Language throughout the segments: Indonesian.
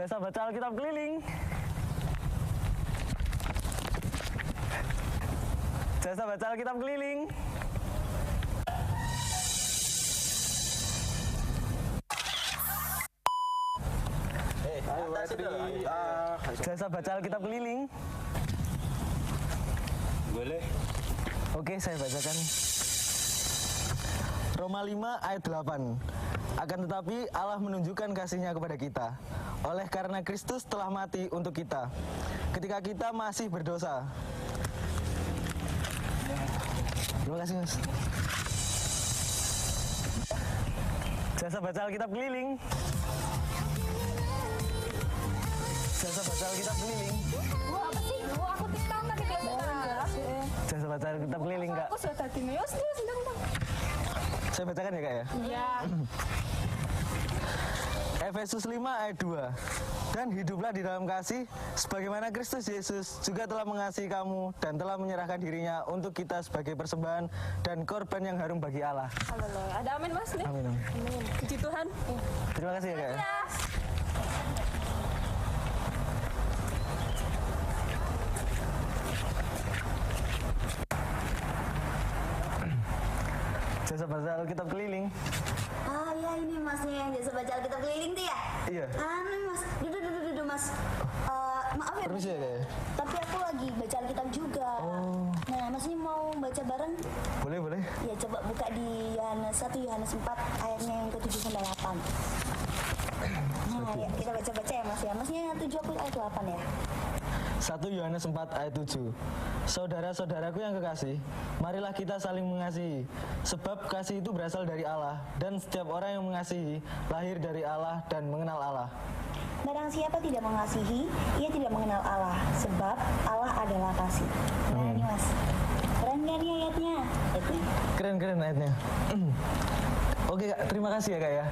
Jasa baca Alkitab keliling. Jasa baca Alkitab keliling. Jasa baca Alkitab keliling. Boleh. Oke, saya bacakan. Roma 5 ayat 8. Akan tetapi Allah menunjukkan kasih-Nya kepada kita oleh karena Kristus telah mati untuk kita ketika kita masih berdosa. Terima kasih, Mas. Jasa baca Alkitab keliling. Jasa baca Alkitab keliling. Apa sih? Aku TikTok tadi kelihatan. Jasa baca Alkitab keliling, Kak. Aku sudah tadi nih. Sedang. Saya bacakan ya, Kak ya. Iya. Efesus 5 ayat 2. Dan hiduplah di dalam kasih sebagaimana Kristus Yesus juga telah mengasihi kamu dan telah menyerahkan dirinya untuk kita sebagai persembahan dan korban yang harum bagi Allah. Haleluya. Ada amin Mas nih. Amin. Amin. Puji Tuhan. Terima kasih ya, Kak. Ya. Jasa baca Alkitab keliling. Ah ya ini masnya yang jasa baca Alkitab keliling tuh ya? Iya. Anu mas, duduk mas. Maaf ya. Permisi ya, Kak ya. Tapi aku lagi baca Alkitab juga. Oh. Nah mas ini mau baca bareng? Boleh. Ya coba buka di Yohanes 1 Yohanes 4 ayatnya yang ke-7 sampai 8. Nah ya kita baca ya mas ya. Masnya yang 7 aku ayat 8 ya. 1 Yohanes 4 ayat 7. Saudara-saudaraku yang kekasih, marilah kita saling mengasihi, sebab kasih itu berasal dari Allah, dan setiap orang yang mengasihi lahir dari Allah dan mengenal Allah. Barang siapa tidak mengasihi, ia tidak mengenal Allah, sebab Allah adalah kasih. Nah ini mas, keren gak nih ayatnya? Keren ayatnya. Oke, Kak, terima kasih ya, Kak ya.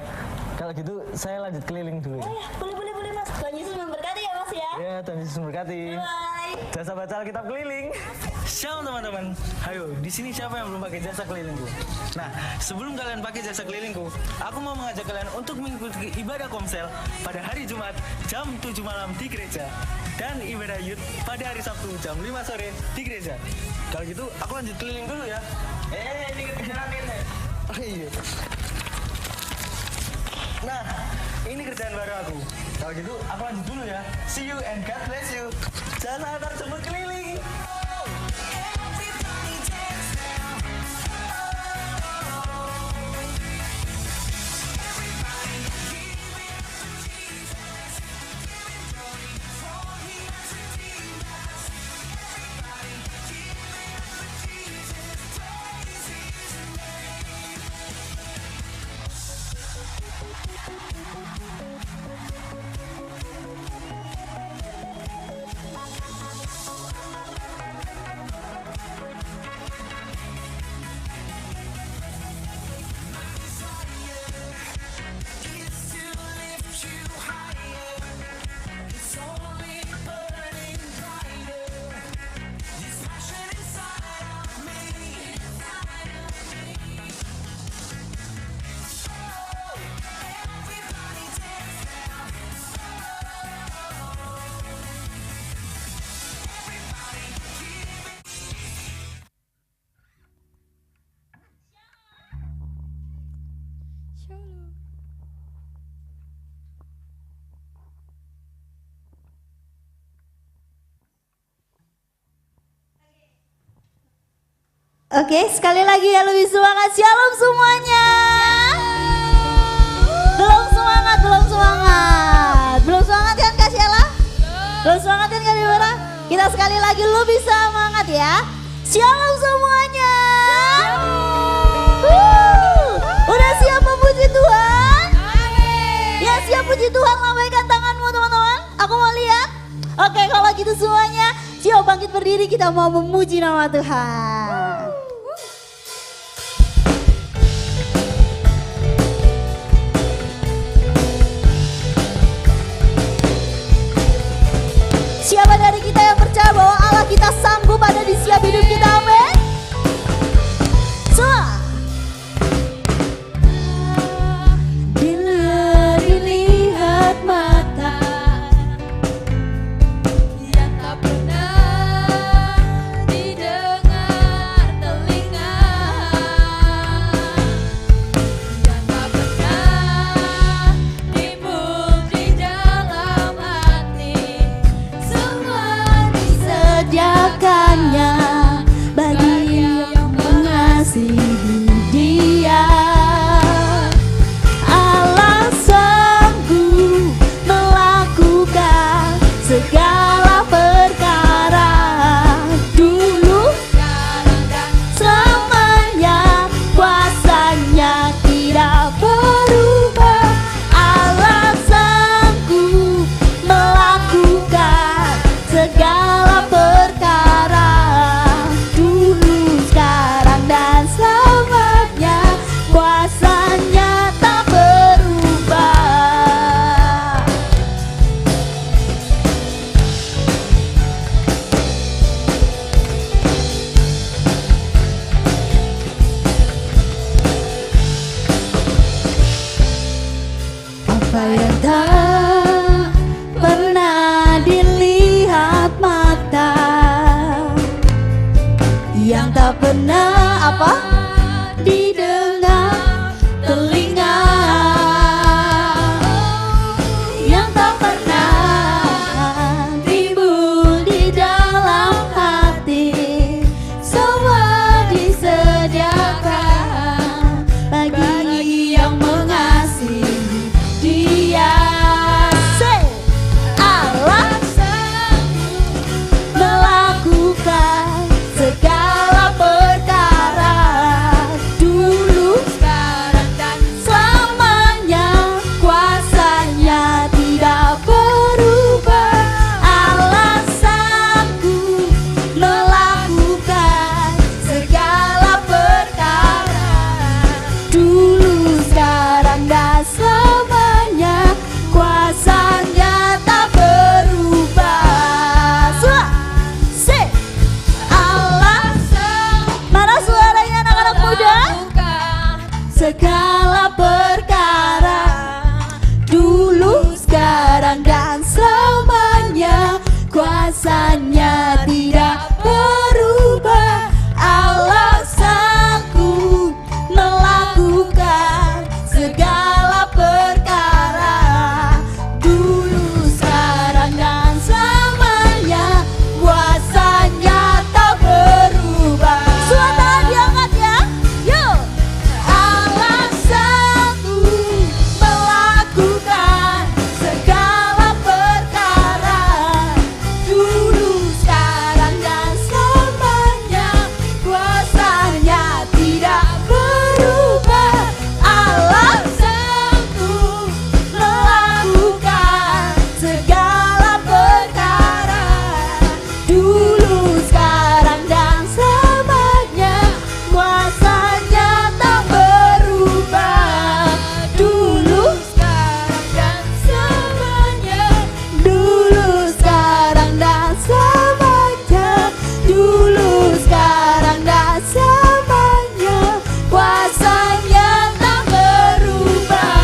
Kalau gitu saya lanjut keliling dulu ya. Oh ya, boleh mas. Tuhan Yesus memberkati ya mas ya. Ya, Tuhan Yesus memberkati. Bye. Jasa baca Alkitab keliling. Shalom teman-teman. Ayo, di sini siapa yang belum pakai jasa kelilingku? Nah, sebelum kalian pakai jasa kelilingku, aku mau mengajak kalian untuk mengikuti ibadah komsel pada hari Jumat jam 7 malam di gereja dan ibadah youth pada hari Sabtu jam 5 sore di gereja. Kalau gitu, aku lanjut keliling dulu ya. Ini kerjaan ini. Oh iya. Nah, ini kerjaan baru aku. Kalau gitu, aku lanjut dulu ya. See you and God bless you. Jangan antar jemput keliling. Oke, sekali lagi ya lebih semangat. Shalom semuanya. Belum semangat. Belum semangat kan Kak Sheila? Belum semangat kan Kak Deborah? Kita sekali lagi lebih semangat ya. Shalom semuanya. Udah siap memuji Tuhan? Ya siap puji Tuhan, lambaikan tanganmu teman-teman. Aku mau lihat. Oke, kalau gitu semuanya, siap bangkit berdiri, kita mau memuji nama Tuhan. Siapa dari kita yang percaya bahwa Allah kita sanggup ada di setiap hidup kita, amin? Semua. Bila dilihat mata apa yang tak pernah dilihat mata, yang tak pernah apa didengar telinga, yang tak pernah timbul di dalam hati, semua disediakan bagi yang mengasihi Dia. Say, Allah melakukan segala perkara, dulu, sekarang, dan selamanya. Kuasanya tidak berubah. Alasanku melakukan segala perkara, dulu, sekarang, dan selamanya. Kuasanya tak berubah. Say, Allah. Mana suaranya anak-anak muda? Segala perkara, dulu, sekarang, dan selamanya. Kuasanya tidak berubah. Alasanku melakukan segala perkara, dulu, sekarang, dan selamanya. Kuasanya tak berubah. Suara tangan diangkat ya. Yuk. Alasanku melakukan segala perkara, dulu, sekarang, dan selamanya. Kuasanya tidak berubah. Alasanku melakukan segala perkara, dulu, sekarang, dan selamanya. Kuasanya tak berubah. Dulu, sekarang, dan selamanya. Dulu, sekarang, dan selamanya. Dulu, sekarang, dan selamanya. Kuasanya tak berubah.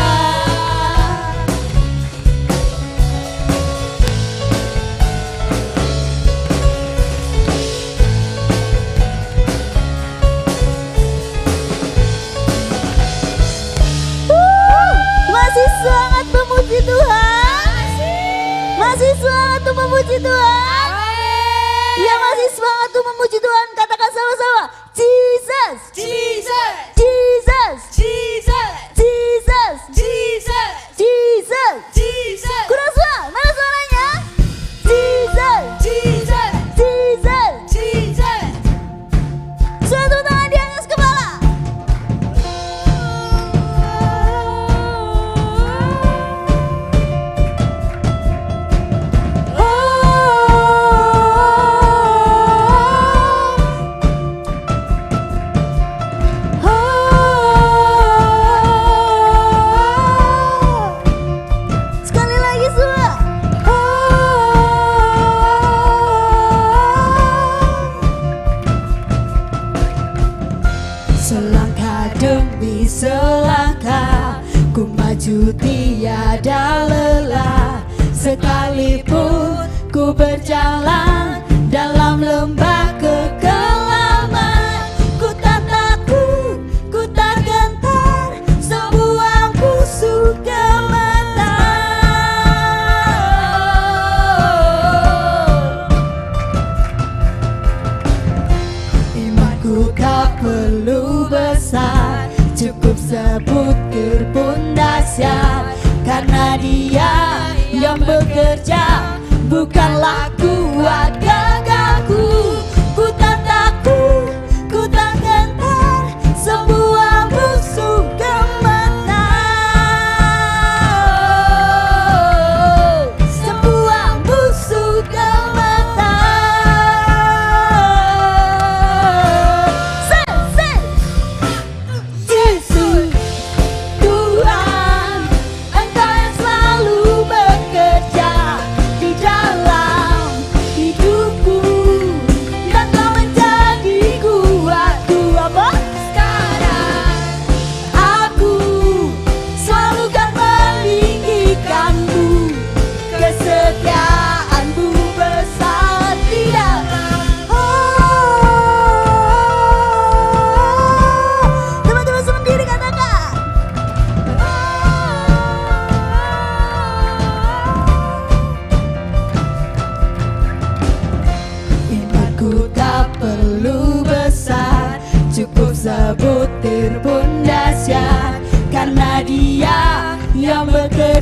Masih semangat memuji Tuhan? Masih semangat untuk memuji Tuhan? Ya, masih semangat untuk memuji Tuhan. Katakan sama-sama, Jesus, Jesus, Jesus, Jesus, Jesus, Jesus, Jesus, Jesus. Kurang suara, mana suaranya? Jesus, Jesus, Jesus, Jesus. Suatu tangan di atas kepala. Sekali lagi semua. Selangkah demi selangkah ku maju tiada lelah, sekalipun ku berjalan dalam lembah kekelaman. Ku tak takut, ku tak gentar, sebuah musuh ke mata. Imanku tak perlu besar, cukup sebut pun dahsyat, karena Dia yang bekerja, bukanlah kuat gagalku. Ku tak takut, ku tak gentar, sebuah musuh ke mata. Sebuah musuh ke mata. Yesus, Tuhan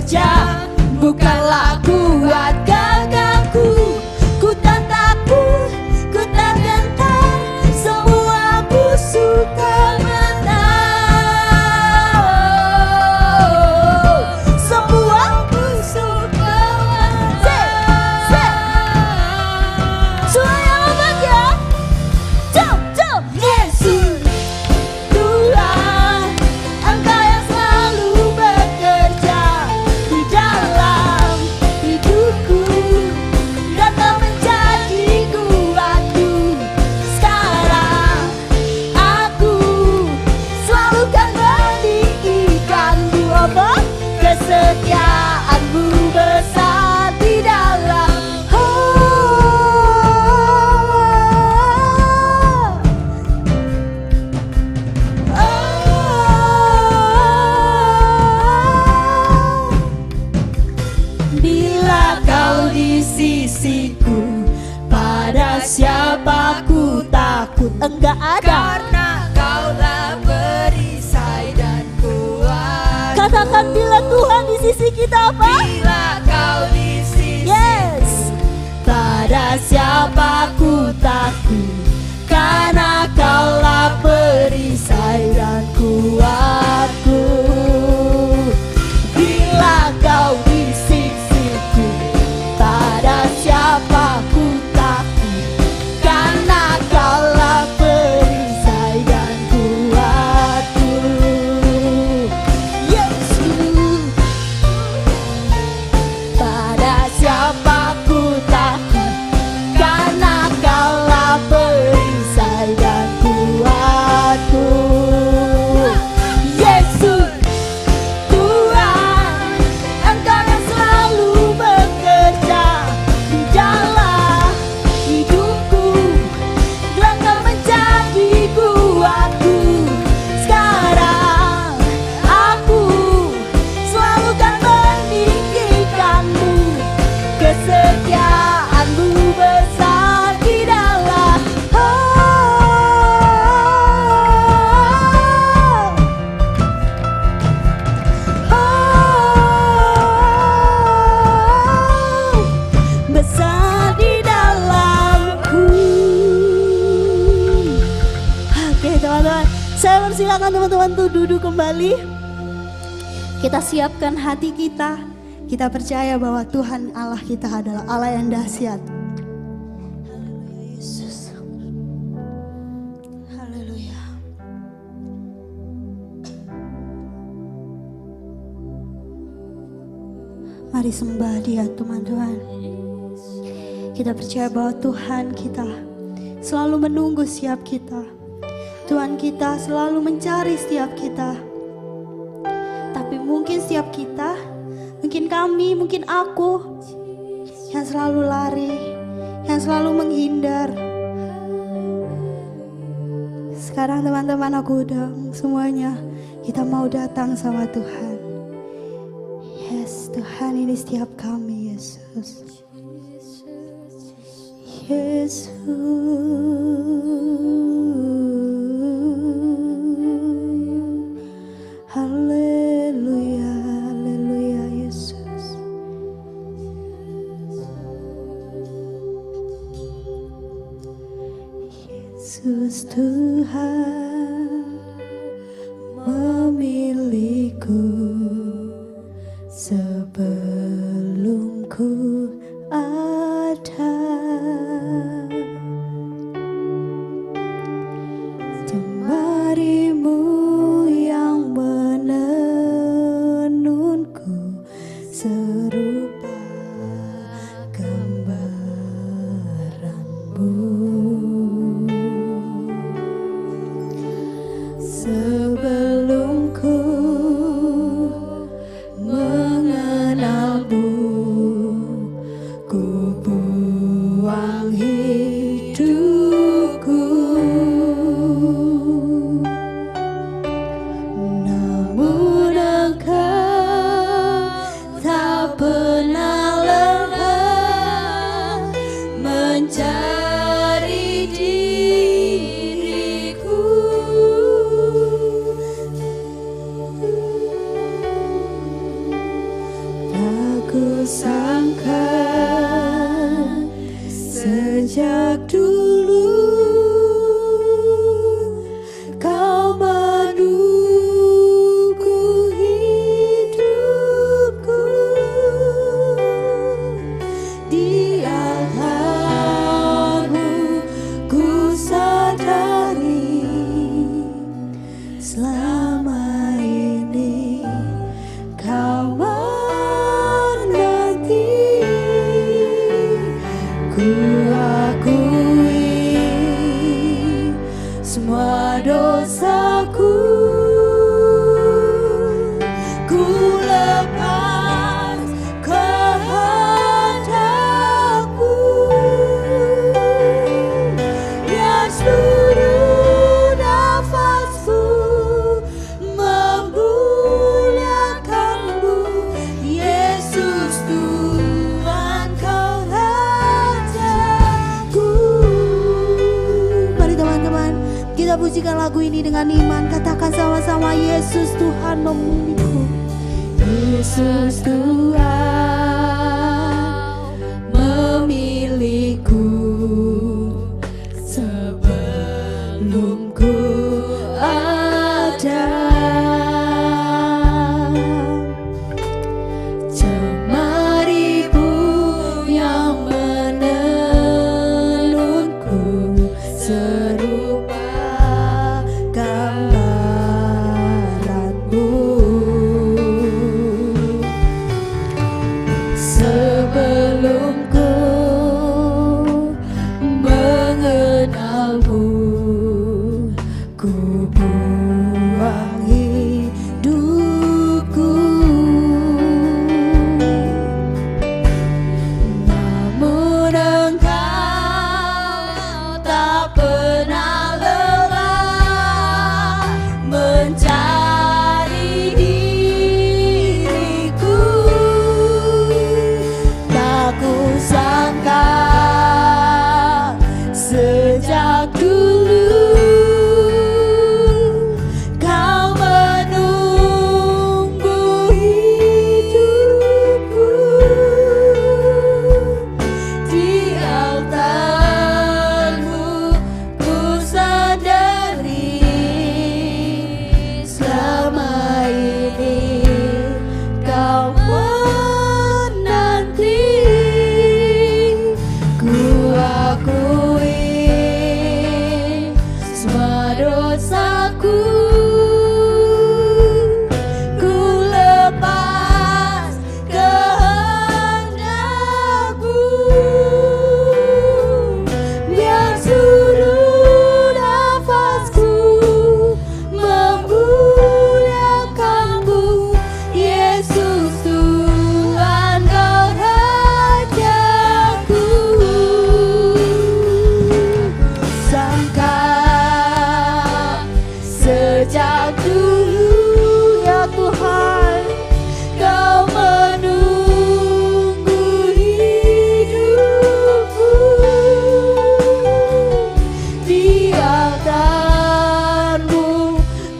bekerja, bukanlah kuat gagahku. Ku tak takut, ku tak gentar, semua musuh termenang. Semua musuh termenang. Suara yang hebat ya. Jump, jump. Yesus Tuhan, Engkau yang selalu bekerja di dalam hidupku, dan Kau menjadi kuatku. Sekarang aku selalu kan meninggikanmu. Apa? Kesetiaanmu besar di dalam. Bila Kau di sisiku, pada siapa ku takut? Enggak ada. Karena Kaulah perisai dan kuat. Katakan bila Tuhan di sisi kita apa? Bila Kau di sisi, Yes. Pada siapa ku takut? Karena Kaulah perisai dan kuatku. Bila Kau di sisiku, pada siapa ku takut? Karena Kaulah perisai dan kuatku. Yesus, pada siapa ku takut? Karena Kaulah perisai dan kuatku. Yesus Tuhan, Engkau yang selalu bekerja di dalam hidupku, dan Kau menjadi kuatku. Sekarang aku selalu kan meninggikanmu. Kesetiaanmu besar di dalam. Besar di dalamku. Oke teman-teman, saya persilakan teman-teman untuk duduk kembali. Kita siapkan hati kita. Kita percaya bahwa Tuhan Allah kita adalah Allah yang dahsyat. Haleluya Yesus. Haleluya. Mari sembah Dia teman-teman. Kita percaya bahwa Tuhan kita selalu menunggu setiap kita. Tuhan kita selalu mencari setiap kita. Tapi mungkin setiap kita, mungkin kami, mungkin aku yang selalu lari, yang selalu menghindar. Sekarang teman-teman aku undang semuanya, kita mau datang sama Tuhan. Yes, Tuhan ini setiap kami, Yesus. Yesus. Haleluya, haleluya Yesus. Yesus Tuhan memilihku sebelum ku ada. Jemarimu yang menenunku serupa gambaranmu. sangka sejak dulu kau menunggu hidupku di altarmu. Ku sadari selama ini kau menanti. Ku akui semua dosaku, ku lepas kehendakmu. Biar seluruh nafasku memuliakanmu, Yesus Tuhan kau Rajaku. Mari teman-teman, kita pujikan lagu ini dengan iman. Katakan sama-sama, Yesus Tuhan memilihku. Yesus Tuhan memilihku sebelum ku ada. Cemarimu yang menenunku serupa gambaranmu. Sebelum ku mengenalmu, ku buang hidupku. Namun Engkau tak pernah lelah mencari diriku. Tak kusangka sejak dulu kau menunggu hidupku di altarmu. Ku sadari selama ini kau menanti. Ku akui semua dosaku, ku lepas kehendakmu. Biar seluruh nafasku memuliakanmu, Yesus Tuhan kau Rajaku. Sangka sejak dulu ya Tuhan kau menunggu hidupku di altarmu.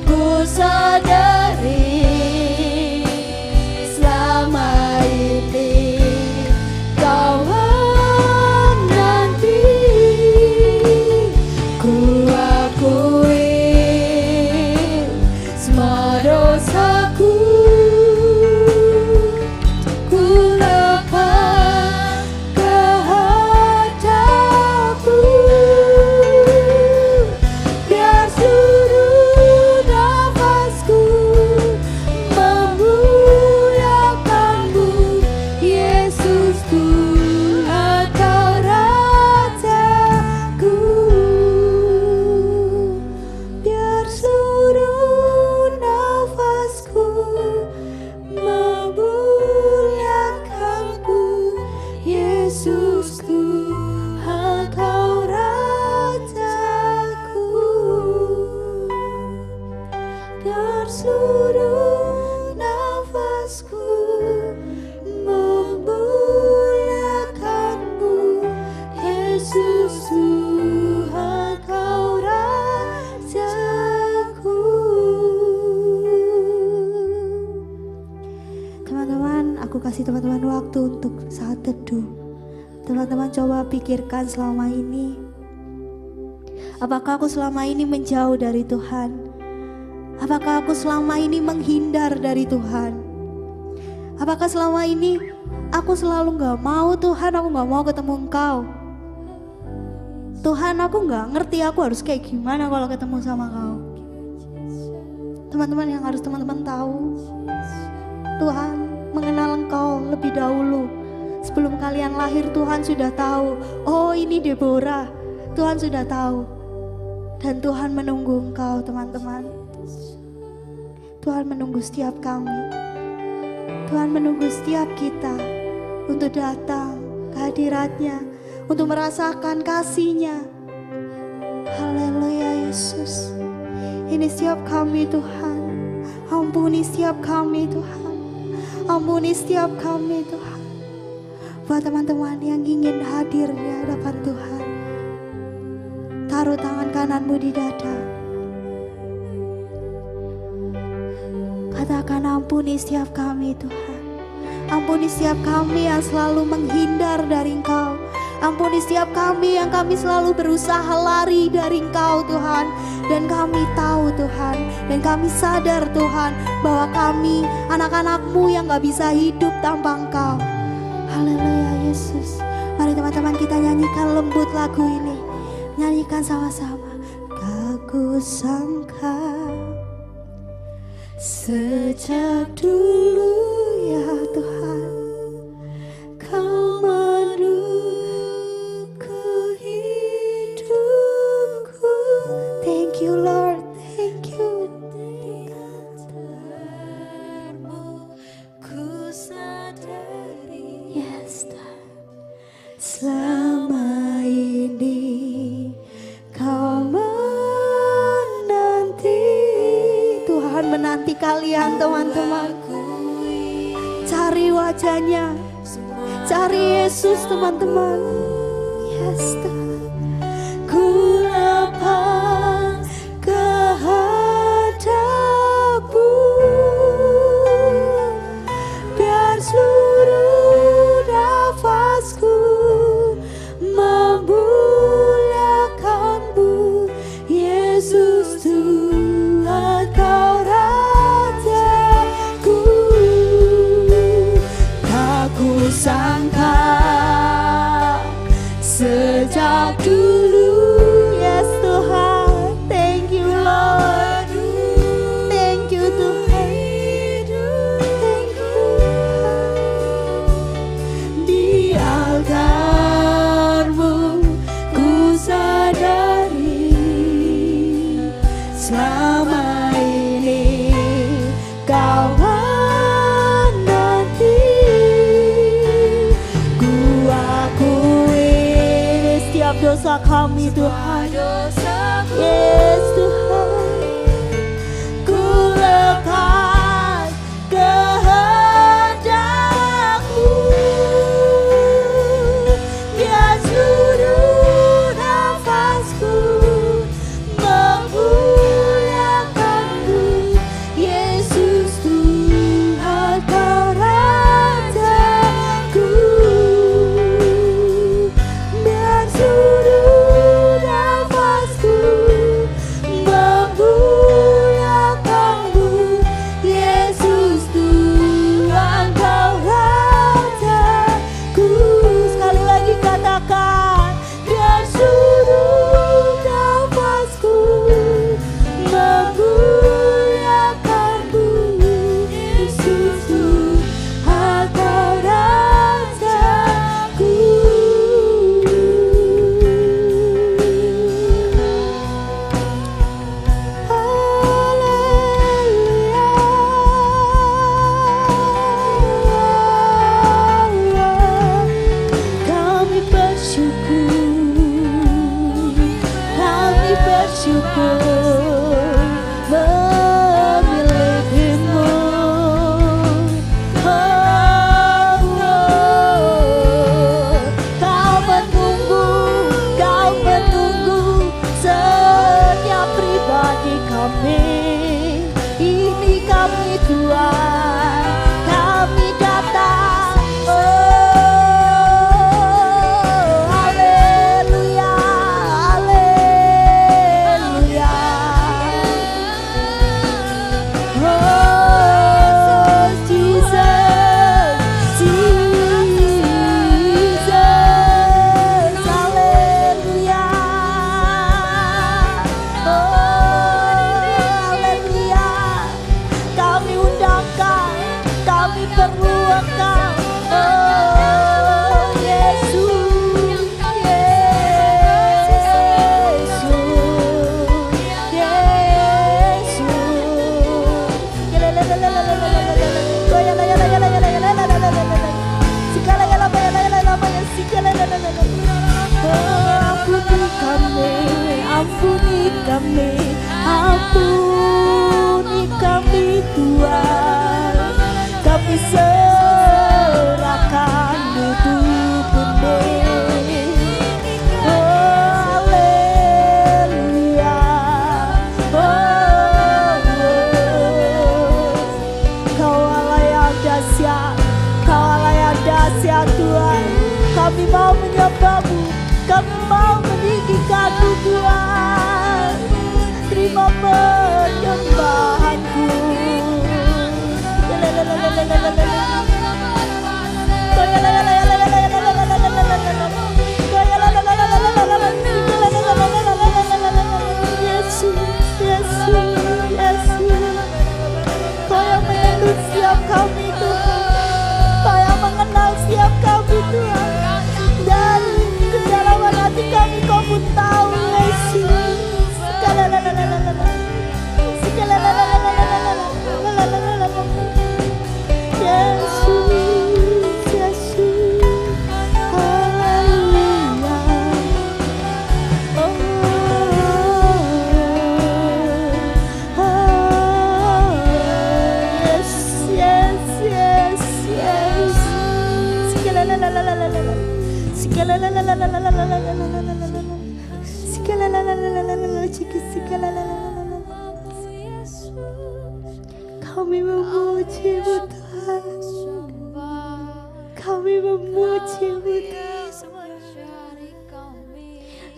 Ku sadari selama ini kau menanti. Ku akui semua dosaku, ku lepas kehendakmu. Biar seluruh nafasku memuliakanmu, Yesus Tuhan kau Rajaku. Biar seluruh nafasku memuliakanmu, Yesus Tuhan kau Rajaku. Biar seluruh nafasku memuliakanmu, Yesus Tuhan kau Rajaku. Teman-teman, aku aku kasih teman-teman waktu untuk saat teduh. Teman-teman coba pikirkan selama ini, apakah aku selama ini menjauh dari Tuhan? Apakah aku selama ini menghindar dari Tuhan? Apakah selama ini aku selalu gak mau Tuhan, aku gak mau ketemu Engkau. Tuhan, aku gak ngerti aku harus kayak gimana kalau ketemu sama Kau. Teman-teman, yang harus teman-teman tahu, Tuhan mengenal Engkau lebih dahulu. Sebelum kalian lahir, Tuhan sudah tahu. Oh, ini Deborah. Tuhan sudah tahu. Dan Tuhan menunggu Engkau, teman-teman. Tuhan menunggu setiap kami. Tuhan menunggu setiap kita untuk datang ke hadirat-Nya, untuk merasakan kasih-Nya. Haleluya Yesus. Ini setiap kami Tuhan. Ampuni setiap kami Tuhan. Ampuni setiap kami Tuhan. Buat teman-teman yang ingin hadir di hadapan Tuhan, taruh tangan kananmu di dada. Katakan, ampuni setiap kami Tuhan. Ampuni setiap kami yang selalu menghindar dari Engkau. Ampuni setiap kami yang kami selalu berusaha lari dari Engkau Tuhan. Dan kami tahu Tuhan, dan kami sadar Tuhan, bahwa kami anak-anak-Mu yang gak bisa hidup tanpa Engkau. Haleluya Yesus. Mari teman-teman kita nyanyikan lembut lagu ini. Nyanyikan sama-sama. Aku sangka sejak dulu ya Tuhan, Kau menunggu hidupku. Thank you Lord, thank you. Ku sadari, yes Tuhan, selama ini Kau menanti. Tuhan menanti kalian teman-teman. Cari wajah-Nya, cari Yesus teman-teman. Yes Tuhan. Ku lapang ke hadap-Mu, biar seluruh nafasku memuliakan-Mu. Yesus Tuhan, Kau Rajaku. Tak kusangka sejak dulu. Yes Tuhan, thank you Lord. Thank you Tuhan. Thank you Tuhan. Di altar-Mu ku sadari, selama ini Kau menanti. Ku akui setiap dosa kami Tuhan. Yes Tuhan. Ku lekat ke hadap-Mu, biar seluruh nafasku memuliakan-Mu. Yesus Tuhan, Kau Rajaku. Biar seluruh nafasku memuliakan-Mu. Yesus Tuhan, Kau Rajaku. Sekali lagi katakan, biar seluruh nafasku memuliakan-Mu. Yesus Tuhan, Kau Rajaku. Kami bersyukur memiliki-Mu. Kau menunggu setiap pribadi kami. Ini kami Tuhan, kami datang kami perlu Engkau. Oh Yesus, ampuni kami, ampuni kami Tuhan. Kami serahkan hidup ini. Oh haleluya. Kau Allah yang dahsyat, Kau Allah yang dahsyat Tuhan. Kami mau menyembah-Mu, kami mau meninggikan-Mu Tuhan. Terima penyembahanku. Yesus, Yesus, Yesus. Kau yang menyentuh setiap kami Tuhan. Kau yang mengenal setiap kami Tuhan. Dari kedalaman hati kami Kau pun tahu Yesus. Kami memuji-Mu Tuhan. Kami memuji-Mu Tuhan.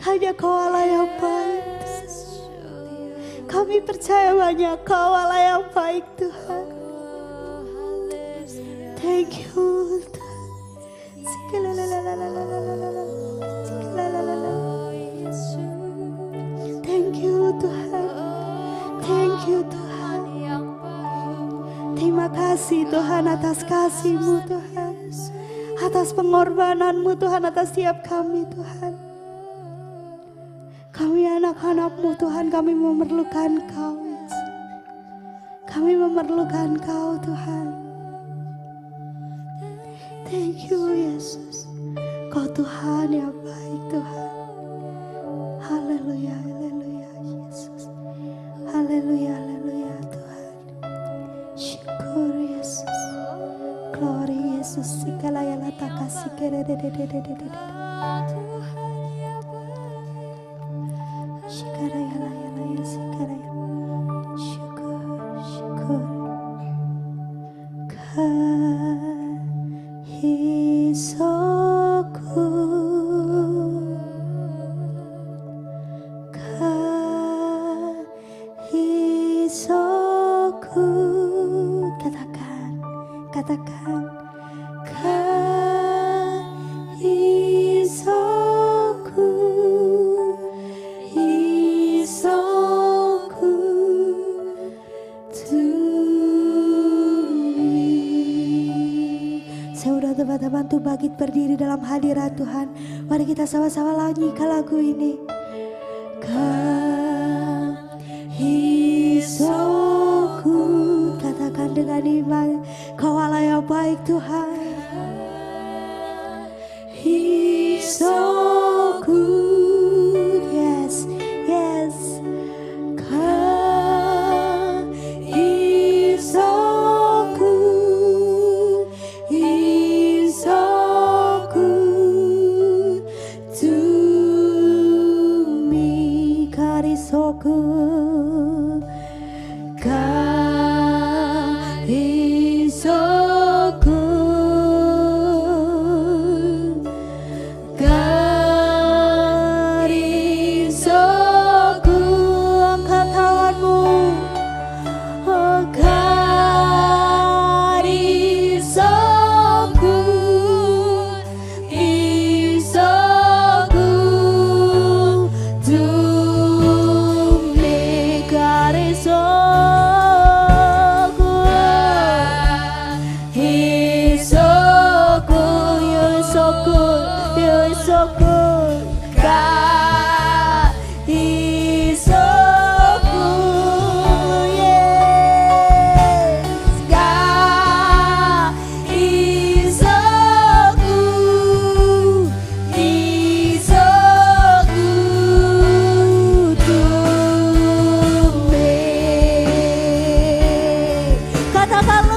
Hanya Kau Allah yang baik. Kami percaya banyak Kau Allah yang baik Tuhan. Thank you Tuhan. Thank you Tuhan. Thank you Tuhan. Terima kasih Tuhan atas kasih-Mu Tuhan. Atas pengorbanan-Mu Tuhan atas setiap kami Tuhan. Kami anak-anak-Mu Tuhan, kami memerlukan Kau. Kami memerlukan Kau Tuhan. Thank you Yesus. Kau Tuhan yang baik Tuhan. Haleluya, haleluya Yesus. Haleluya, haleluya Tuhan. Syukur Yesus. Glory Yesus. Segala yang tak kasih katakan kahisoku, hisoku tumi. Saya udah teman-teman tuh bangkit berdiri dalam hadirat Tuhan. Mari kita sama-sama nyanyikan lagu ini. Kahisoku, katakan dengan iman, Kau Allah yang baik Tuhan. Hisoku, yes, yes. Hisoku, hisoku tumi, karisoku. Hisoku,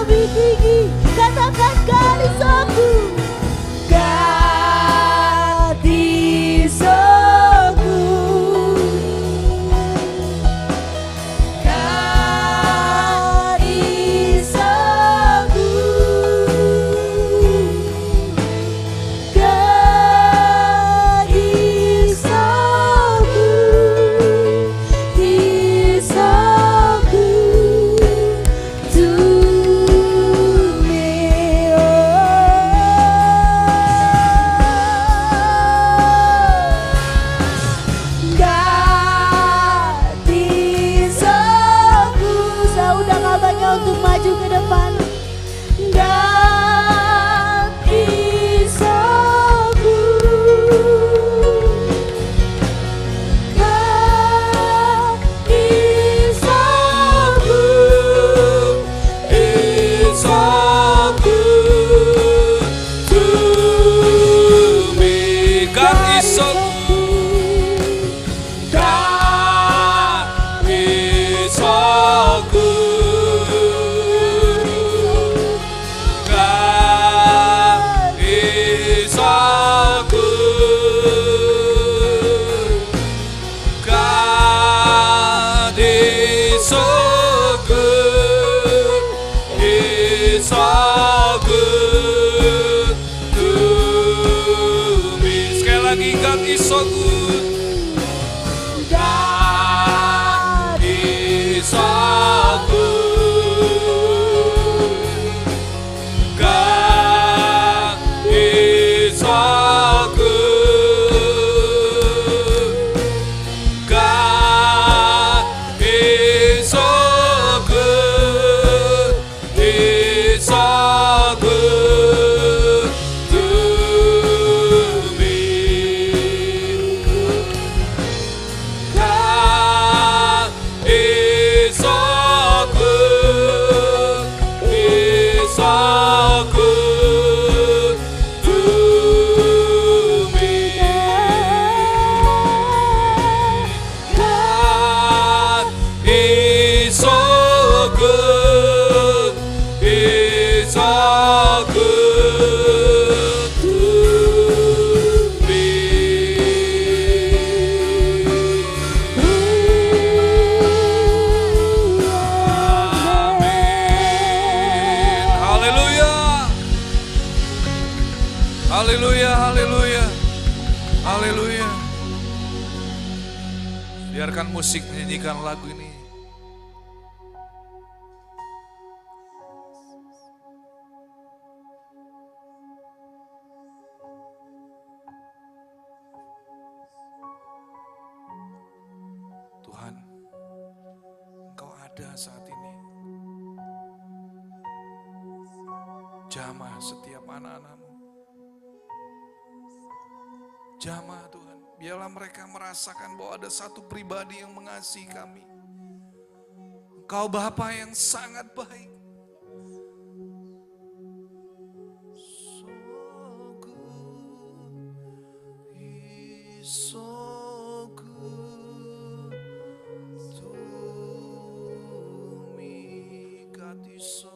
lebih tinggi. Katakan God is so good. God is so good. God is so good. God is so good. He's so good to me. God is so good. Saya undang abangnya untuk maju ke depan. God is so good. God is so good. Is so good to me. God is so good. God is so good. God is so good. God is so good. He's so good to me. Sekali lagi, God is so good. God is so good. God is so good. God is so good. He's so good to me. God is so good. He's so good to me. God is so good. He's so good to me. Amin. Haleluya. Haleluya, haleluya. Haleluya. Biarkan musik menyanyikan lagu ini. Tuhan, Engkau ada saat ini. Jamah setiap anak-anak-Mu. Jamah Tuhan, biarlah mereka merasakan bahwa ada satu pribadi yang mengasihi kami. Engkau Bapa yang sangat baik. So good, He's so good to me. God is so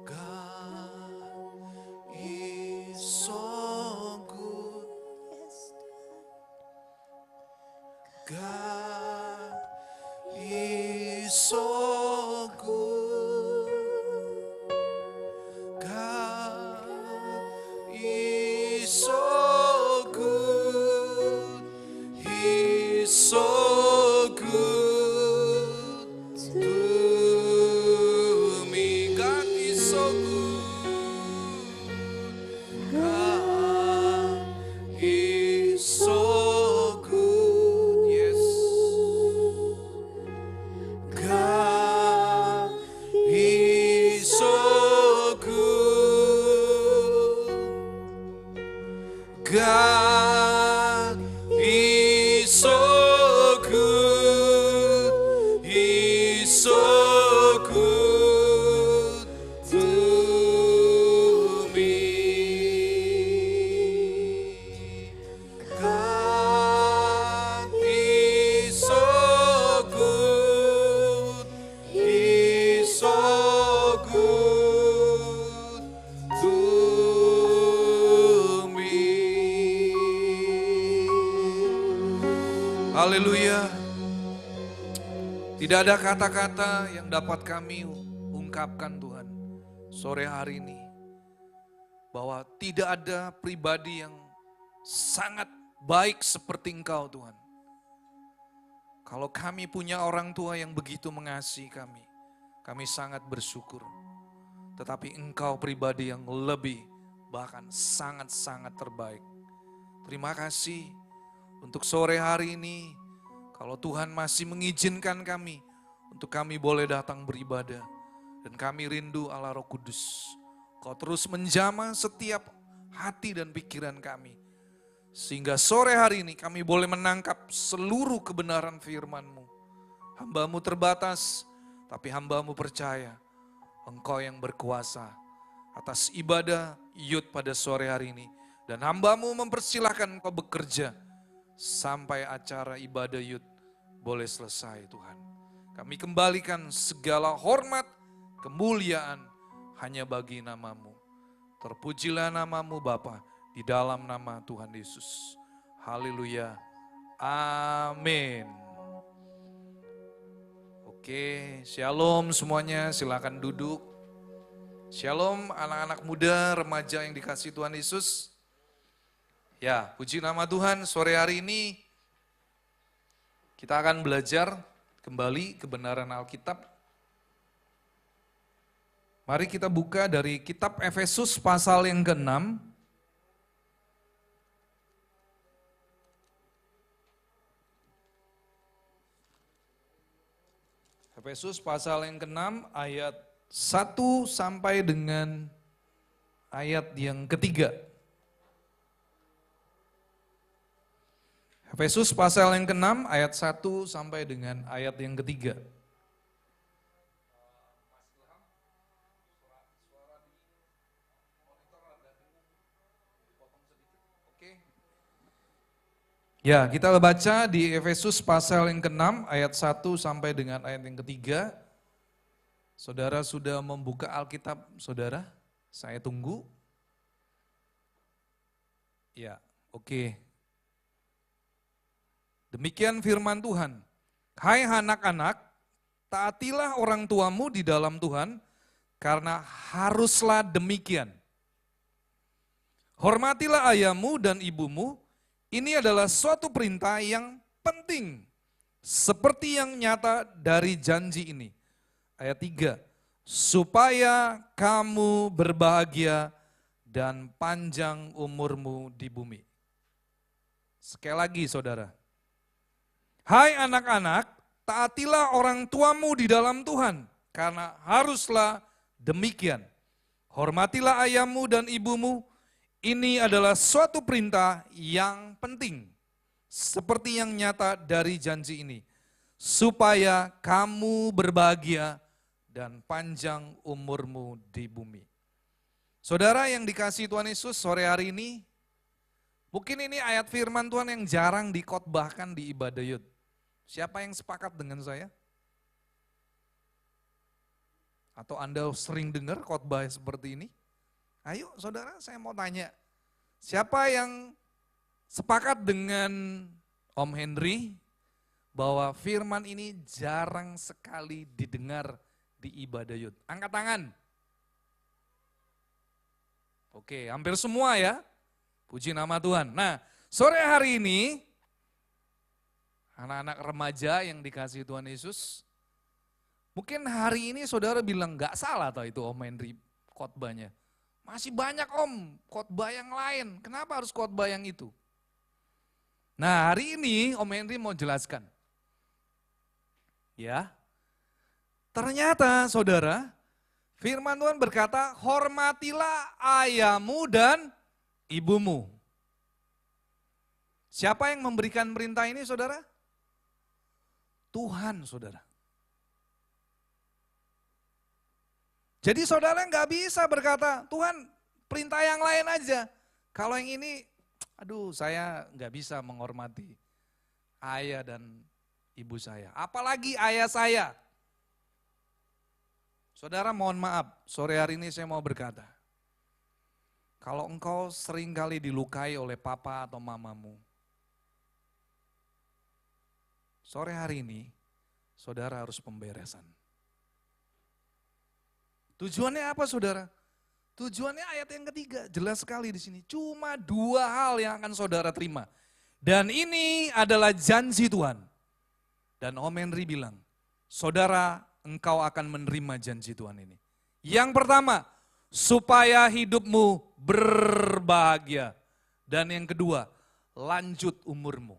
good. God is so good. God is so good. God is so good. He's so good to Haleluya. Tidak ada kata-kata yang dapat kami ungkapkan Tuhan sore hari ini. Bahwa tidak ada pribadi yang sangat baik seperti Engkau Tuhan. Kalau kami punya orang tua yang begitu mengasihi kami sangat bersyukur. Tetapi Engkau pribadi yang lebih, bahkan sangat-sangat terbaik. Terima kasih untuk sore hari ini. Kalau Tuhan masih mengizinkan kami untuk kami boleh datang beribadah. Dan kami rindu Allah Roh Kudus. Kau terus menjamah setiap hati dan pikiran kami. Sehingga sore hari ini kami boleh menangkap seluruh kebenaran firman-Mu. Hamba-Mu terbatas, tapi hamba-Mu percaya Engkau yang berkuasa atas ibadah Yud pada sore hari ini. Dan hamba-Mu mempersilahkan Engkau bekerja sampai acara ibadah Yud boleh selesai Tuhan. Kami kembalikan segala hormat, kemuliaan hanya bagi nama-Mu. Terpujilah nama-Mu Bapa di dalam nama Tuhan Yesus. Haleluya. Amin. Oke, shalom semuanya, silakan duduk. Shalom anak-anak muda, remaja yang dikasihi Tuhan Yesus. Ya, puji nama Tuhan, sore hari ini kita akan belajar kembali kebenaran Alkitab. Mari kita buka dari kitab Efesus pasal yang ke-6. Efesus pasal yang ke-6 ayat 1 sampai dengan ayat yang ketiga. Efesus pasal yang ke-6 ayat 1 sampai dengan ayat yang ketiga. Ya, kita baca di Efesus pasal yang ke-6 ayat 1 sampai dengan ayat yang ketiga. Saudara sudah membuka Alkitab, saudara? Saya tunggu. Ya, oke. Demikian firman Tuhan. Hai anak-anak, taatilah orang tuamu di dalam Tuhan, karena haruslah demikian. Hormatilah ayahmu dan ibumu. Ini adalah suatu perintah yang penting, seperti yang nyata dari janji ini. Ayat 3, supaya kamu berbahagia dan panjang umurmu di bumi. Sekali lagi saudara. Hai anak-anak, taatilah orang tuamu di dalam Tuhan, karena haruslah demikian. Hormatilah ayahmu dan ibumu. Ini adalah suatu perintah yang penting, seperti yang nyata dari janji ini, supaya kamu berbahagia dan panjang umurmu di bumi. Saudara yang dikasihi Tuhan Yesus, sore hari ini, mungkin ini ayat firman Tuhan yang jarang dikhotbahkan di ibadah Yud. Siapa yang sepakat dengan saya? Atau Anda sering dengar khotbah seperti ini? Ayo saudara, saya mau tanya, siapa yang sepakat dengan Om Henry bahwa firman ini jarang sekali didengar di ibadah Yud? Angkat tangan. Oke, hampir semua ya. Puji nama Tuhan. Nah, sore hari ini, anak-anak remaja yang dikasihi Tuhan Yesus, mungkin hari ini saudara bilang gak salah atau itu Om Henry khotbahnya. Masih banyak Om, khotbah yang lain. Kenapa harus khotbah yang itu? Nah hari ini Om Henry mau jelaskan. Ya, ternyata saudara, firman Tuhan berkata, hormatilah ayahmu dan ibumu. Siapa yang memberikan perintah ini saudara? Tuhan saudara. Jadi saudara nggak bisa berkata, Tuhan perintah yang lain aja. Kalau yang ini, aduh saya nggak bisa menghormati ayah dan ibu saya. Apalagi ayah saya. Saudara mohon maaf, sore hari ini saya mau berkata. Kalau engkau seringkali dilukai oleh papa atau mamamu. Sore hari ini, saudara harus pemberesan. Tujuannya apa saudara? Tujuannya ayat yang ketiga, jelas sekali di sini. Cuma 2 hal yang akan saudara terima. Dan ini adalah janji Tuhan. Dan Om Henry bilang, saudara engkau akan menerima janji Tuhan ini. Yang pertama, supaya hidupmu berbahagia. Dan yang kedua, lanjut umurmu.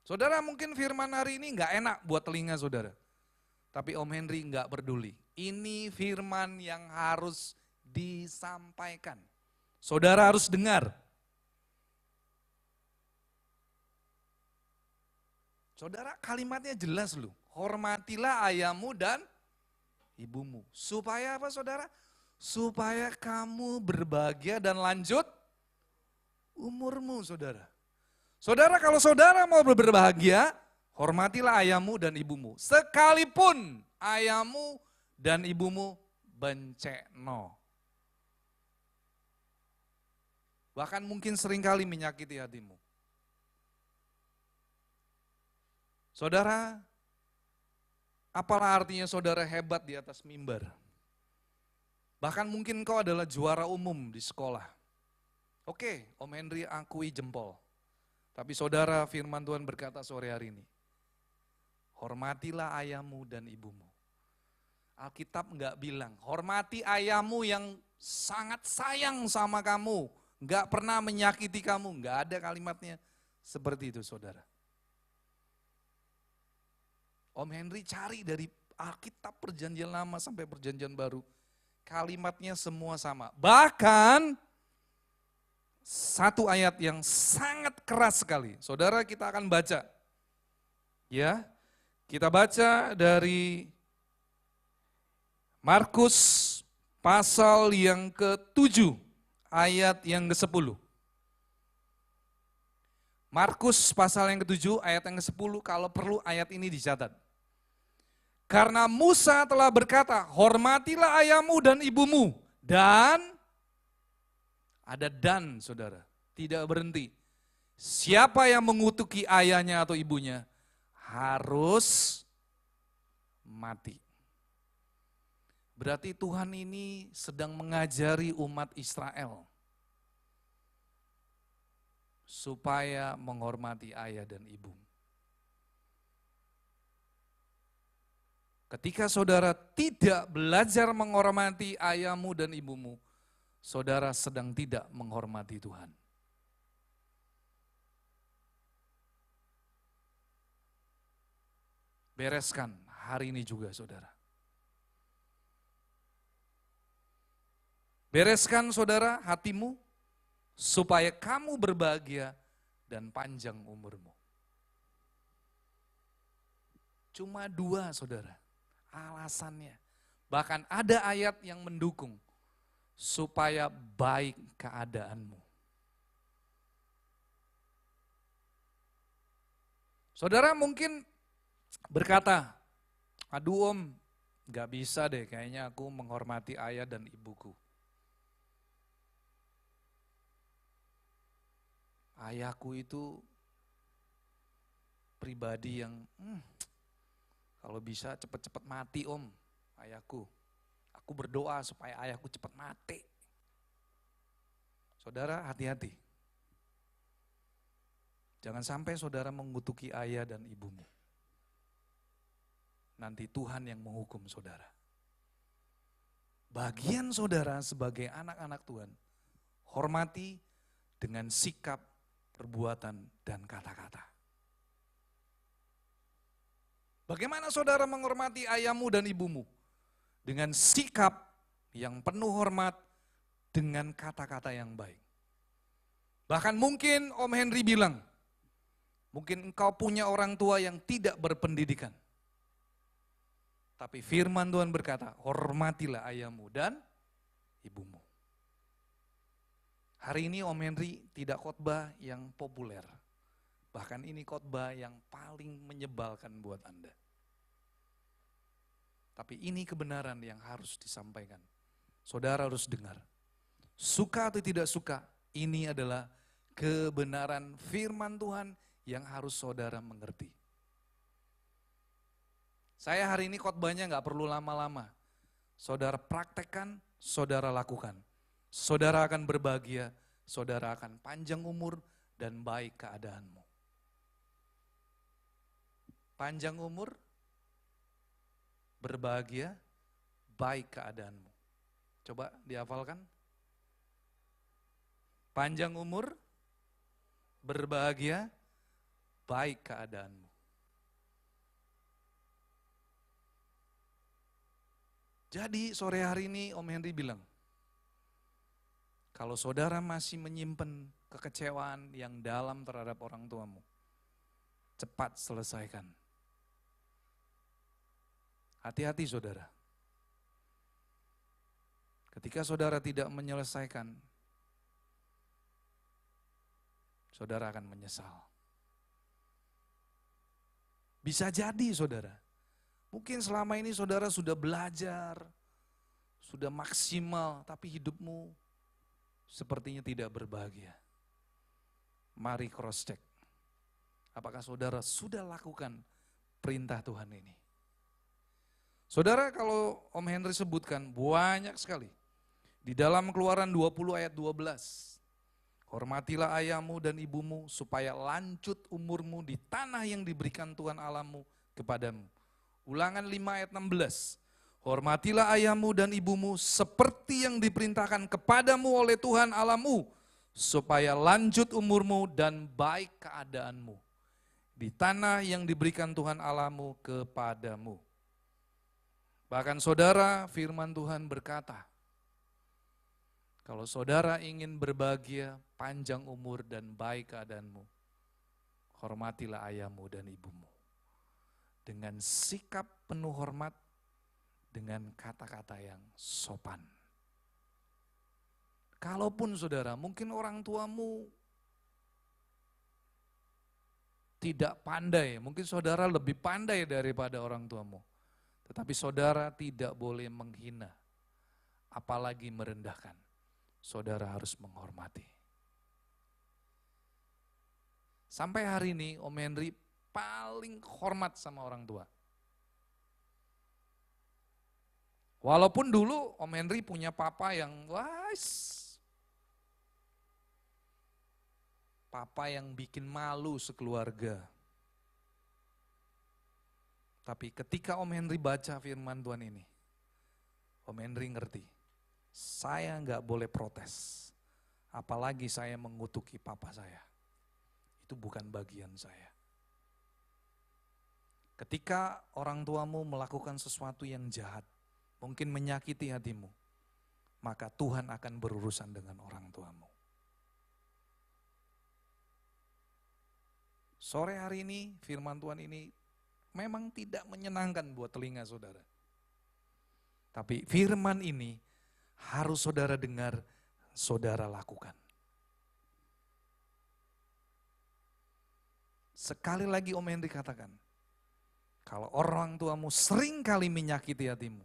Saudara mungkin firman hari ini nggak enak buat telinga saudara. Tapi Om Henry nggak peduli. Ini firman yang harus disampaikan. Saudara harus dengar. Saudara kalimatnya jelas loh. Hormatilah ayahmu dan ibumu. Supaya apa saudara? Supaya kamu berbahagia dan lanjut umurmu saudara. Saudara kalau saudara mau berbahagia, hormatilah ayahmu dan ibumu. Sekalipun ayahmu dan ibumu bencekno. Bahkan mungkin seringkali menyakiti hatimu. Saudara, apalah artinya saudara hebat di atas mimbar? Bahkan mungkin kau adalah juara umum di sekolah. Oke, Om Henry akui jempol. Tapi saudara firman Tuhan berkata sore hari ini, hormatilah ayahmu dan ibumu. Alkitab enggak bilang, hormati ayahmu yang sangat sayang sama kamu. Enggak pernah menyakiti kamu, enggak ada kalimatnya seperti itu saudara. Om Henry cari dari Alkitab perjanjian lama sampai perjanjian baru, kalimatnya semua sama. Bahkan satu ayat yang sangat keras sekali. Saudara kita akan baca. Ya, kita baca dari Markus pasal yang ke-7. Ayat yang ke-10. Markus pasal yang ke-7 ayat yang ke-10, kalau perlu ayat ini dicatat. Karena Musa telah berkata, hormatilah ayahmu dan ibumu. Dan, ada dan saudara, tidak berhenti. Siapa yang mengutuki ayahnya atau ibunya, harus mati. Berarti Tuhan ini sedang mengajari umat Israel supaya menghormati ayah dan ibu. Ketika saudara tidak belajar menghormati ayahmu dan ibumu, saudara sedang tidak menghormati Tuhan. Bereskan hari ini juga saudara. Bereskan saudara hatimu, supaya kamu berbahagia dan panjang umurmu. Cuma 2 saudara, alasannya. Bahkan ada ayat yang mendukung, supaya baik keadaanmu. Saudara mungkin berkata, aduh Om, gak bisa deh kayaknya aku menghormati ayah dan ibuku. Ayahku itu pribadi yang kalau bisa cepat-cepat mati Om, ayahku. Aku berdoa supaya ayahku cepat mati. Saudara hati-hati. Jangan sampai saudara mengutuki ayah dan ibumu. Nanti Tuhan yang menghukum saudara. Bagian saudara sebagai anak-anak Tuhan, hormati dengan sikap, perbuatan, dan kata-kata. Bagaimana saudara menghormati ayahmu dan ibumu? Dengan sikap yang penuh hormat, dengan kata-kata yang baik. Bahkan mungkin Om Henry bilang, mungkin engkau punya orang tua yang tidak berpendidikan. Tapi firman Tuhan berkata, hormatilah ayahmu dan ibumu. Hari ini Om Henry tidak khotbah yang populer. Bahkan ini khotbah yang paling menyebalkan buat Anda. Tapi ini kebenaran yang harus disampaikan. Saudara harus dengar. Suka atau tidak suka, ini adalah kebenaran firman Tuhan yang harus saudara mengerti. Saya hari ini khotbahnya nggak perlu lama-lama. Saudara praktekkan, saudara lakukan. Saudara akan berbahagia, saudara akan panjang umur dan baik keadaanmu. Panjang umur, berbahagia, baik keadaanmu. Coba dihafalkan. Panjang umur, berbahagia, baik keadaanmu. Jadi sore hari ini Om Henry bilang, kalau saudara masih menyimpan kekecewaan yang dalam terhadap orang tuamu, cepat selesaikan. Hati-hati saudara. Ketika saudara tidak menyelesaikan, saudara akan menyesal. Bisa jadi saudara, mungkin selama ini saudara sudah belajar, sudah maksimal, tapi hidupmu sepertinya tidak berbahagia. Mari cross check. Apakah saudara sudah lakukan perintah Tuhan ini? Saudara, kalau Om Henry sebutkan banyak sekali. Di dalam Keluaran 20 ayat 12. Hormatilah ayahmu dan ibumu supaya lanjut umurmu di tanah yang diberikan Tuhan Allahmu kepadamu. Ulangan 5 ayat 16. Hormatilah ayahmu dan ibumu seperti yang diperintahkan kepadamu oleh Tuhan Allahmu, supaya lanjut umurmu dan baik keadaanmu di tanah yang diberikan Tuhan Allahmu kepadamu. Bahkan saudara, firman Tuhan berkata, kalau saudara ingin berbahagia, panjang umur dan baik keadaanmu, hormatilah ayahmu dan ibumu. Dengan sikap penuh hormat, dengan kata-kata yang sopan. Kalaupun saudara, mungkin orang tuamu tidak pandai, mungkin saudara lebih pandai daripada orang tuamu. Tetapi saudara tidak boleh menghina, apalagi merendahkan. Saudara harus menghormati. Sampai hari ini Om Henry paling hormat sama orang tua. Walaupun dulu Om Henry punya papa yang papa yang bikin malu sekeluarga. Tapi ketika Om Henry baca firman Tuhan ini, Om Henry ngerti, saya nggak boleh protes, apalagi saya mengutuki papa saya. Itu bukan bagian saya. Ketika orang tuamu melakukan sesuatu yang jahat, mungkin menyakiti hatimu, maka Tuhan akan berurusan dengan orang tuamu. Sore hari ini firman Tuhan ini memang tidak menyenangkan buat telinga saudara. Tapi firman ini harus saudara dengar, saudara lakukan. Sekali lagi Om Henry katakan, kalau orang tuamu sering kali menyakiti hatimu,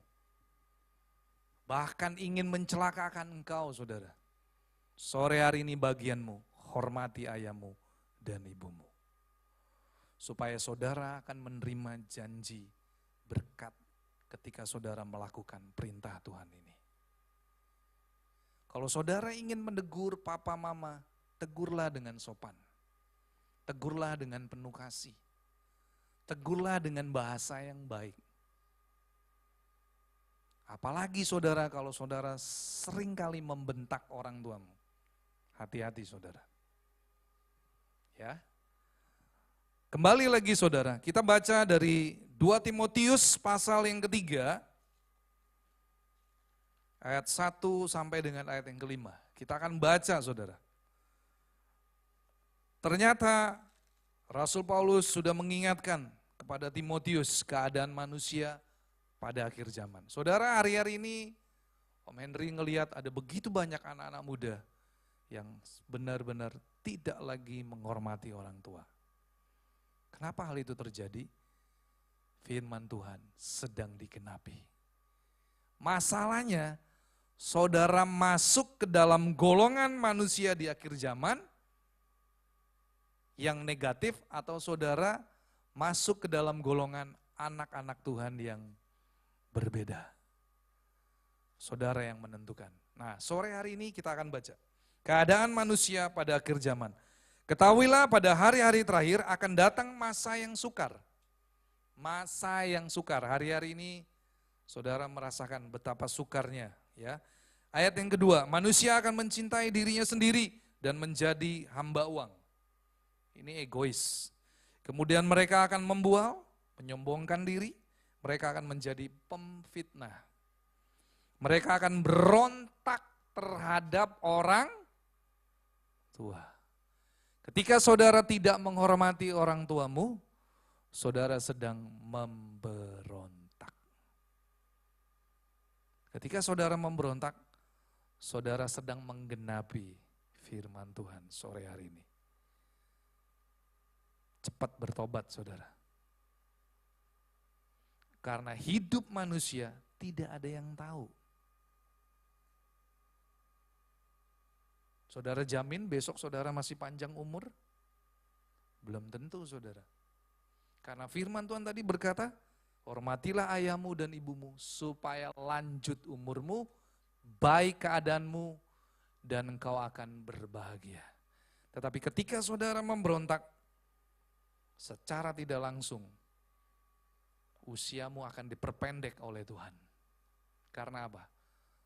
bahkan ingin mencelakakan engkau saudara, sore hari ini bagianmu, hormati ayahmu dan ibumu. Supaya saudara akan menerima janji berkat ketika saudara melakukan perintah Tuhan ini. Kalau saudara ingin menegur papa mama, tegurlah dengan sopan. Tegurlah dengan penuh kasih. Tegurlah dengan bahasa yang baik. Apalagi saudara kalau saudara seringkali membentak orang tuamu. Hati-hati saudara. Ya. Kembali lagi saudara, kita baca dari 2 Timotius pasal yang ketiga, ayat 1 sampai dengan ayat yang kelima. Kita akan baca saudara. Ternyata Rasul Paulus sudah mengingatkan kepada Timotius keadaan manusia pada akhir zaman. Saudara, hari-hari ini Om Henry ngelihat ada begitu banyak anak-anak muda yang benar-benar tidak lagi menghormati orang tua. Kenapa hal itu terjadi? Firman Tuhan sedang digenapi. Masalahnya, saudara masuk ke dalam golongan manusia di akhir zaman, yang negatif atau saudara masuk ke dalam golongan anak-anak Tuhan yang berbeda. Saudara yang menentukan. Nah, sore hari ini kita akan baca keadaan manusia pada akhir zaman. Ketahuilah pada hari-hari terakhir akan datang masa yang sukar. Masa yang sukar. Hari-hari ini saudara merasakan betapa sukarnya, ya. Ayat yang kedua, manusia akan mencintai dirinya sendiri dan menjadi hamba uang. Ini egois. Kemudian mereka akan membual, menyombongkan diri, mereka akan menjadi pemfitnah. Mereka akan berontak terhadap orang tua. Ketika saudara tidak menghormati orang tuamu, saudara sedang memberontak. Ketika saudara memberontak, saudara sedang menggenapi firman Tuhan sore hari ini. Cepat bertobat saudara. Karena hidup manusia tidak ada yang tahu. Saudara jamin besok saudara masih panjang umur? Belum tentu saudara. Karena firman Tuhan tadi berkata, hormatilah ayahmu dan ibumu supaya lanjut umurmu, baik keadaanmu, dan engkau akan berbahagia. Tetapi ketika saudara memberontak, secara tidak langsung, usiamu akan diperpendek oleh Tuhan. Karena apa?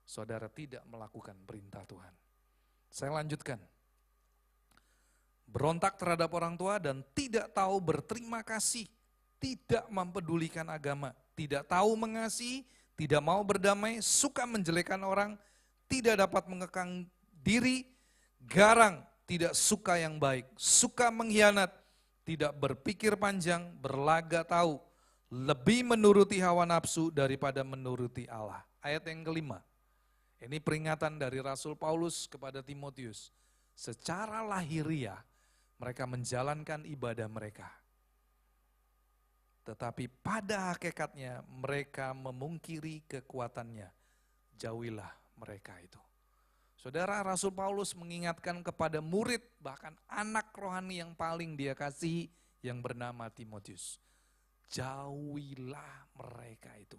Saudara tidak melakukan perintah Tuhan. Saya lanjutkan. Berontak terhadap orang tua dan tidak tahu berterima kasih, tidak mempedulikan agama, tidak tahu mengasihi, tidak mau berdamai, suka menjelekan orang, tidak dapat mengekang diri, garang, tidak suka yang baik, suka mengkhianat, tidak berpikir panjang, berlaga tahu, lebih menuruti hawa nafsu daripada menuruti Allah. Ayat yang kelima, ini peringatan dari Rasul Paulus kepada Timotius. Secara lahiriah mereka menjalankan ibadah mereka. Tetapi pada hakikatnya mereka memungkiri kekuatannya. Jauhilah mereka itu. Saudara, Rasul Paulus mengingatkan kepada murid, bahkan anak rohani yang paling dia kasihi yang bernama Timotius. Jauhilah mereka itu.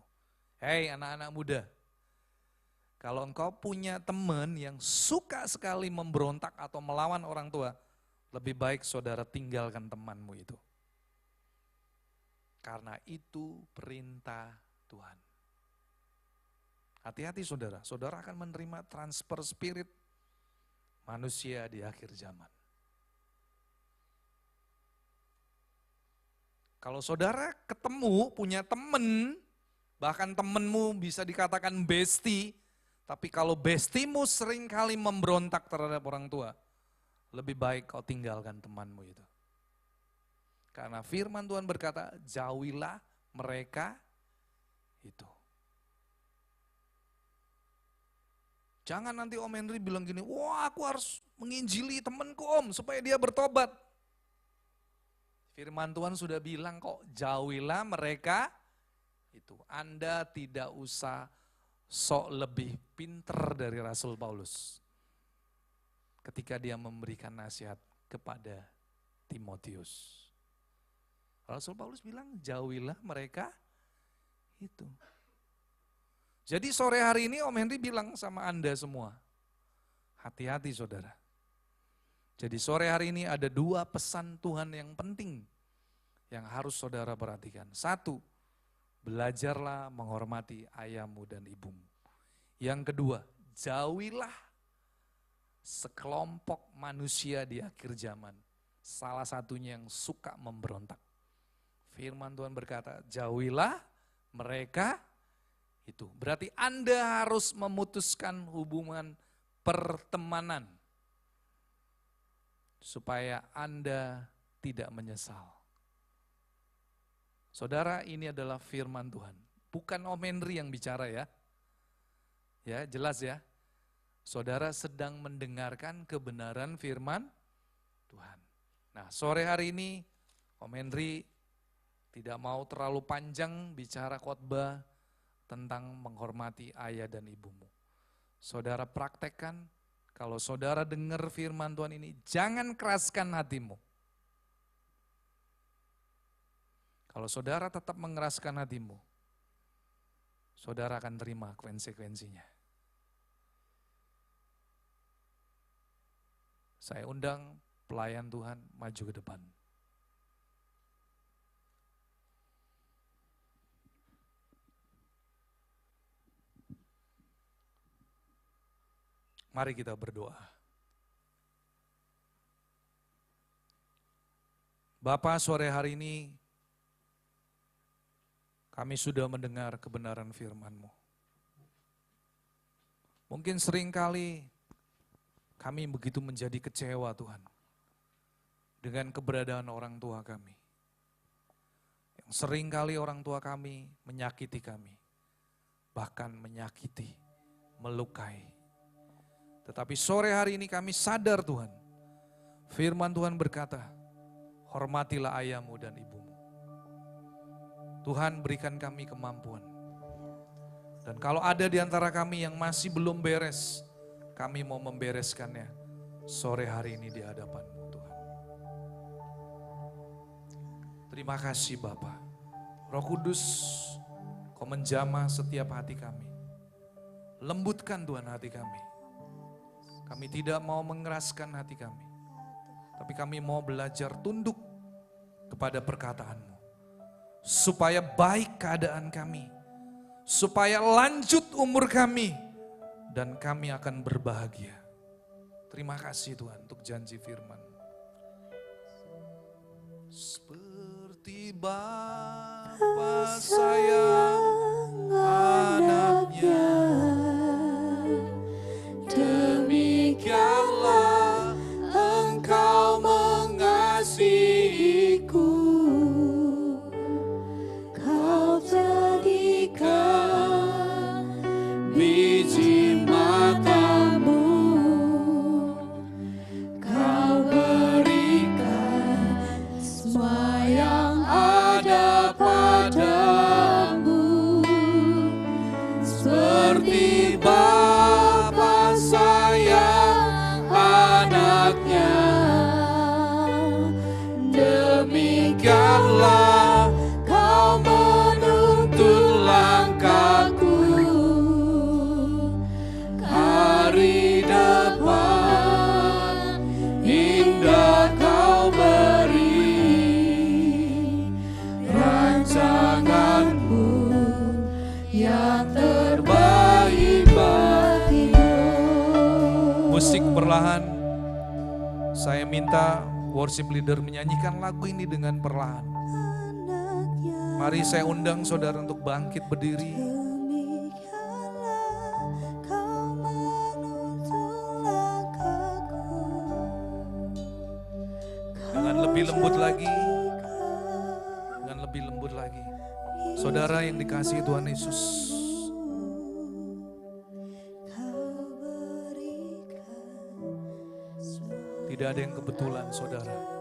Hei anak-anak muda, kalau engkau punya teman yang suka sekali memberontak atau melawan orang tua, lebih baik saudara tinggalkan temanmu itu. Karena itu perintah Tuhan. Hati-hati saudara, saudara akan menerima transfer spirit manusia di akhir zaman. Kalau saudara ketemu, punya teman, bahkan temanmu bisa dikatakan bestie, tapi kalau bestimu sering kali memberontak terhadap orang tua, lebih baik kau tinggalkan temanmu itu. Karena firman Tuhan berkata, jauhilah mereka itu. Jangan nanti Om Henry bilang gini, wah aku harus menginjili temanku Om supaya dia bertobat. Firman Tuhan sudah bilang kok, jauhilah mereka itu. Anda tidak usah sok lebih pinter dari Rasul Paulus ketika dia memberikan nasihat kepada Timotius. Rasul Paulus bilang, jauhilah mereka itu. Jadi sore hari ini Om Henry bilang sama Anda semua, hati-hati saudara. Jadi sore hari ini ada dua pesan Tuhan yang penting yang harus saudara perhatikan. Satu, belajarlah menghormati ayahmu dan ibumu. Yang kedua, jauhilah sekelompok manusia di akhir zaman. Salah satunya yang suka memberontak. Firman Tuhan berkata, jauhilah mereka itu. Berarti Anda harus memutuskan hubungan pertemanan supaya Anda tidak menyesal. Saudara, ini adalah firman Tuhan. Bukan Om Henry yang bicara ya. Ya, jelas ya. Saudara sedang mendengarkan kebenaran firman Tuhan. Nah, sore hari ini Om Henry tidak mau terlalu panjang bicara khotbah tentang menghormati ayah dan ibumu. Saudara praktekkan, kalau saudara dengar firman Tuhan ini, jangan keraskan hatimu. Kalau saudara tetap mengeraskan hatimu, saudara akan terima konsekuensinya. Saya undang pelayan Tuhan maju ke depan. Mari kita berdoa. Bapa, sore hari ini kami sudah mendengar kebenaran firman-Mu. Mungkin seringkali kami begitu menjadi kecewa Tuhan dengan keberadaan orang tua kami. Yang seringkali orang tua kami menyakiti kami, bahkan menyakiti, melukai. Tetapi sore hari ini kami sadar Tuhan, firman Tuhan berkata, hormatilah ayahmu dan ibumu. Tuhan berikan kami kemampuan. Dan kalau ada di antara kami yang masih belum beres, kami mau membereskannya sore hari ini di hadapan-Mu Tuhan. Terima kasih Bapa. Roh Kudus, Kau menjamah setiap hati kami. Lembutkan Tuhan hati kami. Kami tidak mau mengeraskan hati kami, tapi kami mau belajar tunduk kepada perkataan-Mu. Supaya baik keadaan kami, supaya lanjut umur kami, dan kami akan berbahagia. Terima kasih Tuhan untuk janji firman. Seperti Bapa sayang anaknya, demikianlah Engkau mengasihiku. Kau jadikan biji matamu, Kau berikan semua yang ada padamu. Seperti Bapa sayang anaknya, demikianlah Kau menuntun langkahku. Hari depan indah Kau beri, rancangan-Mu yang terbaik bagiku. Musik perlahan, saya minta worship leader menyanyikan lagu ini dengan perlahan. Mari saya undang saudara untuk bangkit berdiri. Dengan lebih lembut lagi, dengan lebih lembut lagi. Saudara yang dikasihi Tuhan Yesus, tidak ada yang kebetulan saudara.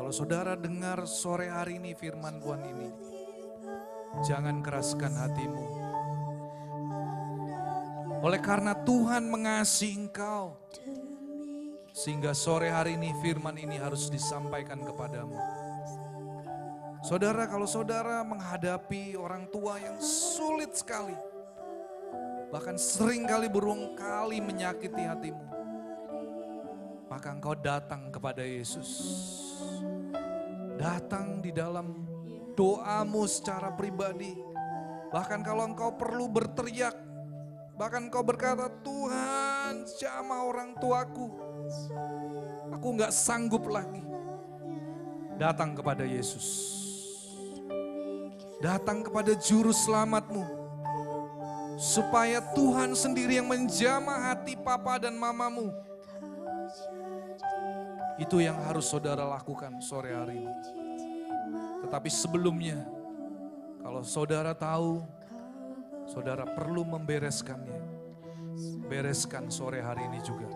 Kalau saudara dengar sore hari ini firman Tuhan ini, jangan keraskan hatimu. Oleh karena Tuhan mengasihi engkau, sehingga sore hari ini firman ini harus disampaikan kepadamu. Saudara, kalau saudara menghadapi orang tua yang sulit sekali, bahkan sering kali berulang kali menyakiti hatimu, maka engkau datang kepada Yesus. Datang di dalam doamu secara pribadi. Bahkan kalau engkau perlu berteriak, bahkan engkau berkata, Tuhan jamah orang tuaku, aku gak sanggup lagi. Datang kepada Yesus. Datang kepada juru selamatmu. Supaya Tuhan sendiri yang menjamah hati papa dan mamamu. Itu yang harus saudara lakukan sore hari ini. Tetapi sebelumnya, kalau saudara tahu, saudara perlu membereskannya. Bereskan sore hari ini juga.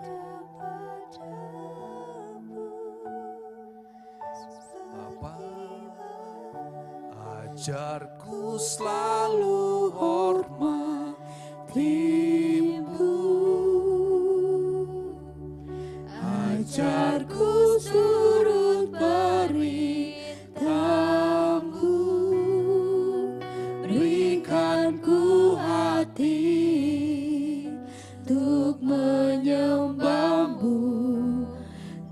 Bapa, ajarku selalu hormati-Mu. Ajarku turut beritamu. ku hati untuk menyembah-Mu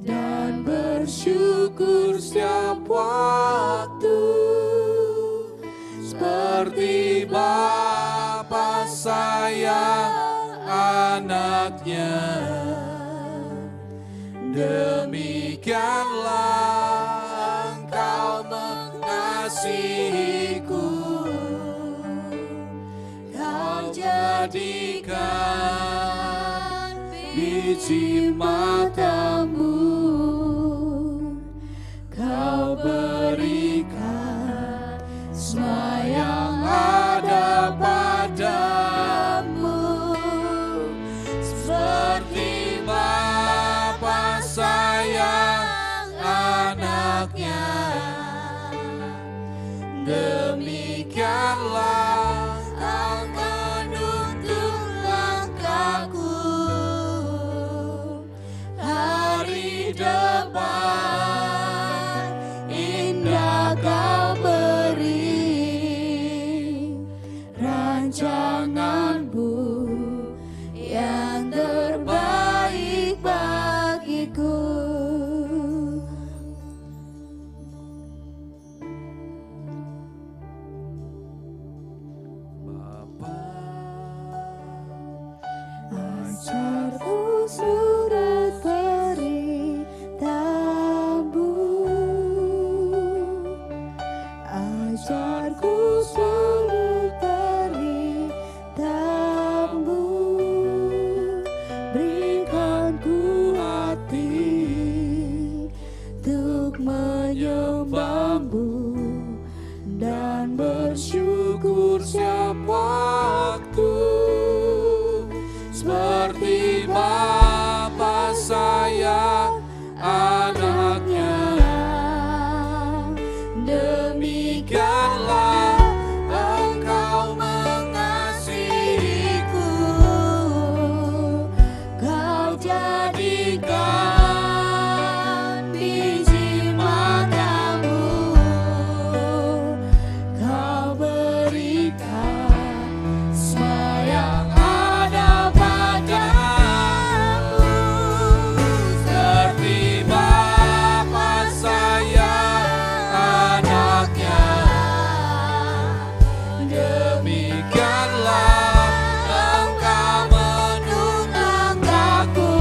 dan bersyukur setiap waktu, seperti Bapa sayang anaknya, demikianlah Engkau mengasihiku. Kau jadikan biji mata-Mu, Kau berikan semua yang ada padamu, seperti Bapa sayang anaknya, demikianlah Kau menuntun langkahku. Hari depan indah Kau beri, rancangan-Mu yang terbaik bagiku. Ajarku surat perintah-Mu, ajarku surat perintah-Mu, berikan ku hati untuk menyembah-Mu dan bersyukur setiap waktu, seperti Bapa sayang anaknya, demikianlah Engkau mengasihiku. Kau jadikan biji mata-Mu, Kau berikan semua yang ada padamu, seperti Bapa sayang anaknya, demikianlah Engkau menuntun langkahku.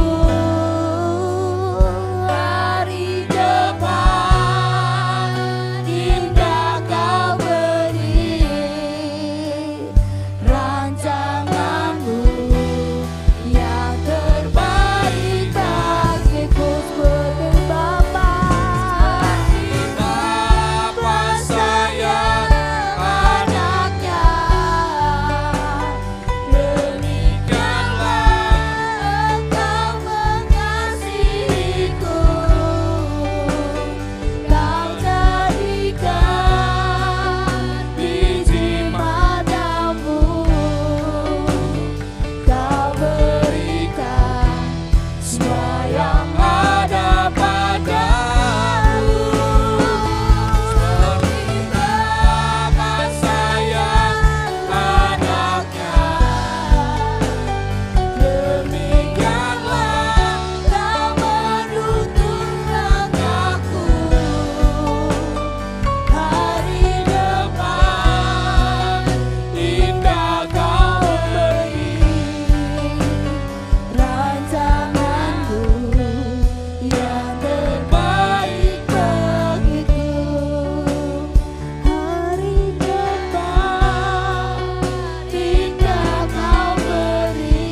Hari depan indah Kau beri, rancangan-Mu yang terbaik bagiku, seperti Bapa sayang anaknya, demikianlah Engkau mengasihiku. Kau jadikan biji mata-Mu, Kau berikan semua yang ada padamu, seperti Bapa sayang anaknya, demikianlah Kau menuntun langkahku. Hari depan indah Kau beri, rancangan-Mu yang terbaik bagiku. Hari depan indah Kau beri,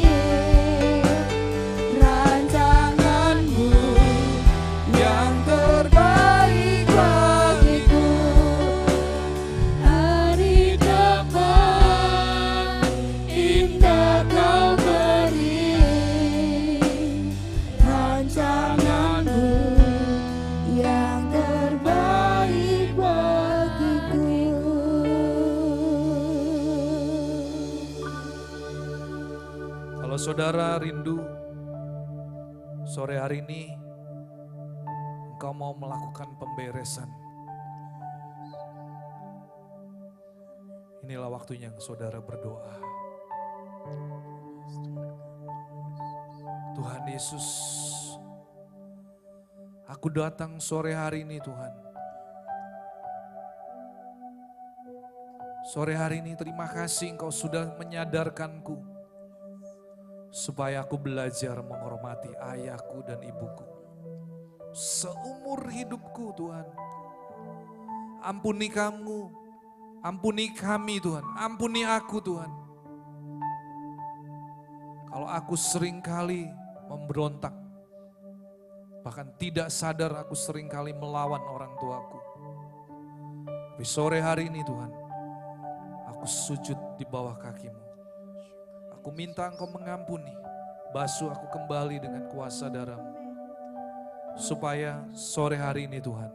rancangan-Mu yang terbaik bagiku. Hari depan indah Kau beri, rancangan-Mu yang terbaik bagiku. Kalau saudara rindu sore hari ini engkau mau melakukan pemberesan, inilah waktunya saudara berdoa. Tuhan Yesus, aku datang sore hari ini Tuhan. Sore hari ini terima kasih Engkau sudah menyadarkanku supaya aku belajar menghormati ayahku dan ibuku. Seumur hidupku Tuhan. Ampuni kamu, ampuni kami Tuhan, ampuni aku Tuhan. Kalau aku seringkali memberontak, bahkan tidak sadar aku seringkali melawan orang tuaku. Tapi sore hari ini Tuhan, aku sujud di bawah kakimu. Aku minta Engkau mengampuni, basuh aku kembali dengan kuasa darah-Mu. Supaya sore hari ini Tuhan,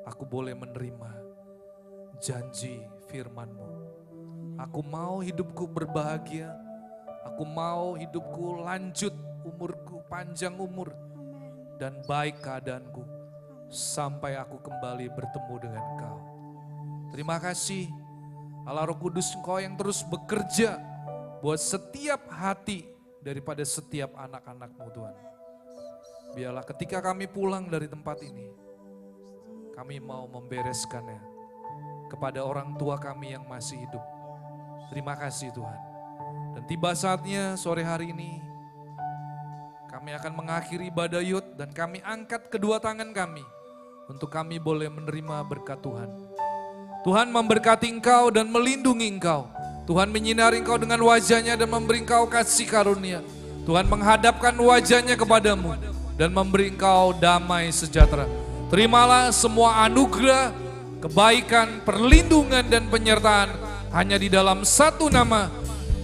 aku boleh menerima janji firman-Mu. Aku mau hidupku berbahagia, aku mau hidupku lanjut, umurku panjang umur, dan baik keadaanku, sampai aku kembali bertemu dengan Engkau. Terima kasih Allah Roh Kudus, Engkau yang terus bekerja buat setiap hati daripada setiap anak-anak-Mu Tuhan. Biarlah ketika kami pulang dari tempat ini, kami mau membereskannya kepada orang tua kami yang masih hidup. Terima kasih Tuhan. Dan tiba saatnya sore hari ini, kami akan mengakhiri ibadah Yud dan kami angkat kedua tangan kami untuk kami boleh menerima berkat Tuhan. Tuhan memberkati engkau dan melindungi engkau. Tuhan menyinari engkau dengan wajahnya dan memberi engkau kasih karunia. Tuhan menghadapkan wajahnya kepadamu dan memberi engkau damai sejahtera. Terimalah semua anugerah, kebaikan, perlindungan dan penyertaan hanya di dalam satu nama,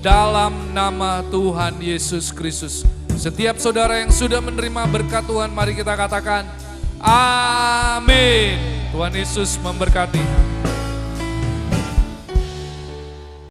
dalam nama Tuhan Yesus Kristus. Setiap saudara yang sudah menerima berkat Tuhan, mari kita katakan amin. Tuhan Yesus memberkati.